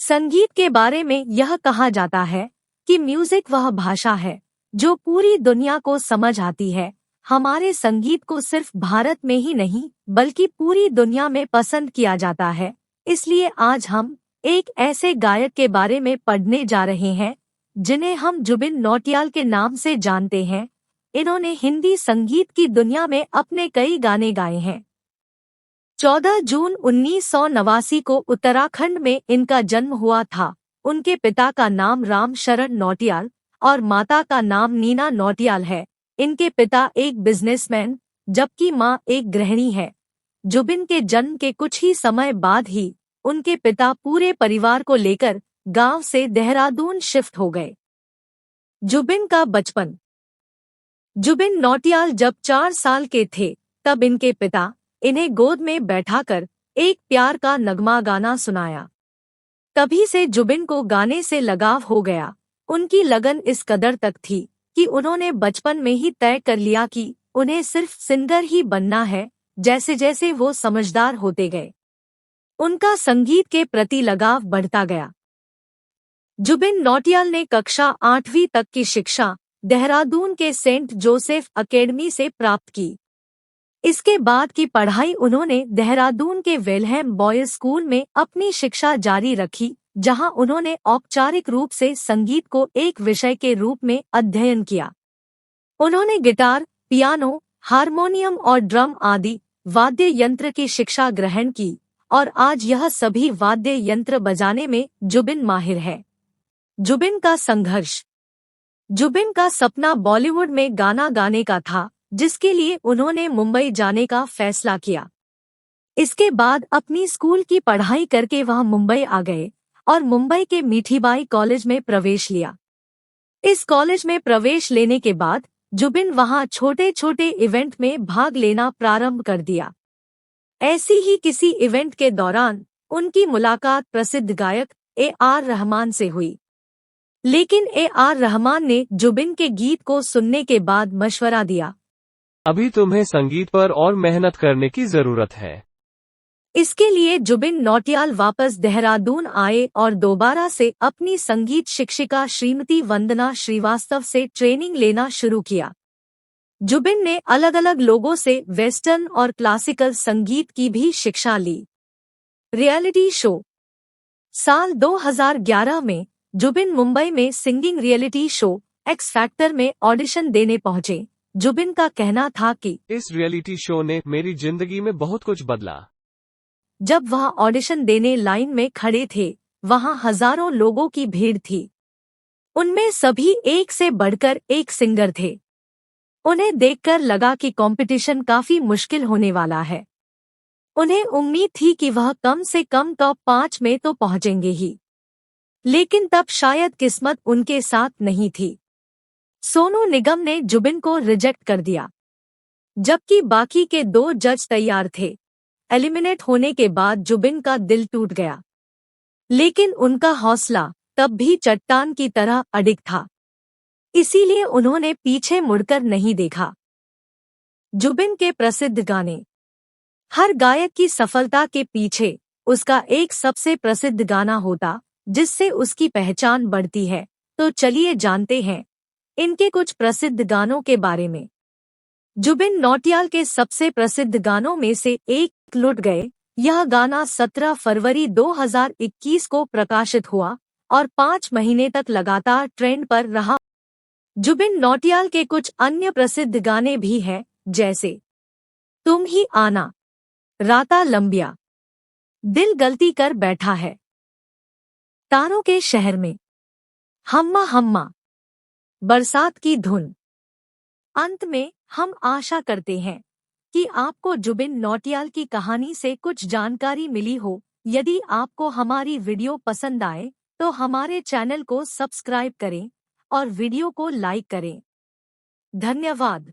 संगीत के बारे में यह कहा जाता है कि म्यूजिक वह भाषा है जो पूरी दुनिया को समझ आती है। हमारे संगीत को सिर्फ भारत में ही नहीं बल्कि पूरी दुनिया में पसंद किया जाता है। इसलिए आज हम एक ऐसे गायक के बारे में पढ़ने जा रहे हैं जिन्हें हम जुबिन नौटियाल के नाम से जानते हैं। इन्होंने हिंदी संगीत की दुनिया में अपने कई गाने गाए हैं। 14 जून 1989 को उत्तराखंड में इनका जन्म हुआ था। उनके पिता का नाम राम शरण नौटियाल और माता का नाम नीना नौटियाल है। इनके पिता एक बिजनेसमैन जबकि मां एक गृहिणी है। जुबिन के जन्म के कुछ ही समय बाद ही उनके पिता पूरे परिवार को लेकर गांव से देहरादून शिफ्ट हो गए। जुबिन का बचपन। जुबिन नौटियाल जब 4 साल के थे तब इनके पिता इन्हें गोद में बैठाकर एक प्यार का नगमा गाना सुनाया। तभी से जुबिन को गाने से लगाव हो गया। उनकी लगन इस कदर तक थी कि उन्होंने बचपन में ही तय कर लिया कि उन्हें सिर्फ सिंगर ही बनना है। जैसे जैसे वो समझदार होते गए उनका संगीत के प्रति लगाव बढ़ता गया। जुबिन नौटियाल ने कक्षा 8वीं तक की शिक्षा देहरादून के सेंट जोसेफ अकेडमी से प्राप्त की। इसके बाद की पढ़ाई उन्होंने देहरादून के वेलहैम बॉयज स्कूल में अपनी शिक्षा जारी रखी, जहां उन्होंने औपचारिक रूप से संगीत को एक विषय के रूप में अध्ययन किया। उन्होंने गिटार, पियानो, हारमोनियम और ड्रम आदि वाद्य यंत्र की शिक्षा ग्रहण की और आज यह सभी वाद्य यंत्र बजाने में जुबिन माहिर है। जुबिन का संघर्ष। जुबिन का सपना बॉलीवुड में गाना गाने का था, जिसके लिए उन्होंने मुंबई जाने का फैसला किया। इसके बाद अपनी स्कूल की पढ़ाई करके वह मुंबई आ गए और मुंबई के मीठीबाई कॉलेज में प्रवेश लिया। इस कॉलेज में प्रवेश लेने के बाद जुबिन वहां छोटे छोटे इवेंट में भाग लेना प्रारंभ कर दिया। ऐसी ही किसी इवेंट के दौरान उनकी मुलाकात प्रसिद्ध गायक AR रहमान से हुई। लेकिन AR रहमान ने जुबिन के गीत को सुनने के बाद मशवरा दिया, अभी तुम्हें संगीत पर और मेहनत करने की जरूरत है। इसके लिए जुबिन नौटियाल वापस देहरादून आए और दोबारा से अपनी संगीत शिक्षिका श्रीमती वंदना श्रीवास्तव से ट्रेनिंग लेना शुरू किया। जुबिन ने अलग अलग लोगों से वेस्टर्न और क्लासिकल संगीत की भी शिक्षा ली। Reality show. साल 2011 में जुबिन मुंबई में singing reality show x factor में ऑडिशन देने पहुंचे। जुबिन का कहना था कि इस रियलिटी शो ने मेरी जिंदगी में बहुत कुछ बदला। जब वह ऑडिशन देने लाइन में खड़े थे, वहां हजारों लोगों की भीड़ थी। उनमें सभी एक से बढ़कर एक सिंगर थे। उन्हें देखकर लगा कि कंपटीशन काफी मुश्किल होने वाला है। उन्हें उम्मीद थी कि वह कम से कम टॉप 5 में तो पहुंचेंगे ही, लेकिन तब शायद किस्मत उनके साथ नहीं थी। सोनू निगम ने जुबिन को रिजेक्ट कर दिया, जबकि बाकी के 2 जज तैयार थे। एलिमिनेट होने के बाद जुबिन का दिल टूट गया, लेकिन उनका हौसला तब भी चट्टान की तरह अडिग था। इसीलिए उन्होंने पीछे मुड़कर नहीं देखा। जुबिन के प्रसिद्ध गाने। हर गायक की सफलता के पीछे उसका एक सबसे प्रसिद्ध गाना होता, जिससे उसकी पहचान बढ़ती है। तो चलिए जानते हैं इनके कुछ प्रसिद्ध गानों के बारे में। जुबिन नौटियाल के सबसे प्रसिद्ध गानों में से एक लुट गए। यह गाना 17 फरवरी 2021 को प्रकाशित हुआ और 5 महीने तक लगातार ट्रेंड पर रहा। जुबिन नौटियाल के कुछ अन्य प्रसिद्ध गाने भी हैं, जैसे तुम ही आना, राता लंबिया, दिल गलती कर बैठा है, तारों के शहर में, हम्मा हम्मा, बरसात की धुन। अंत में हम आशा करते हैं कि आपको जुबिन नौटियाल की कहानी से कुछ जानकारी मिली हो। यदि आपको हमारी वीडियो पसंद आए तो हमारे चैनल को सब्सक्राइब करें और वीडियो को लाइक करें। धन्यवाद।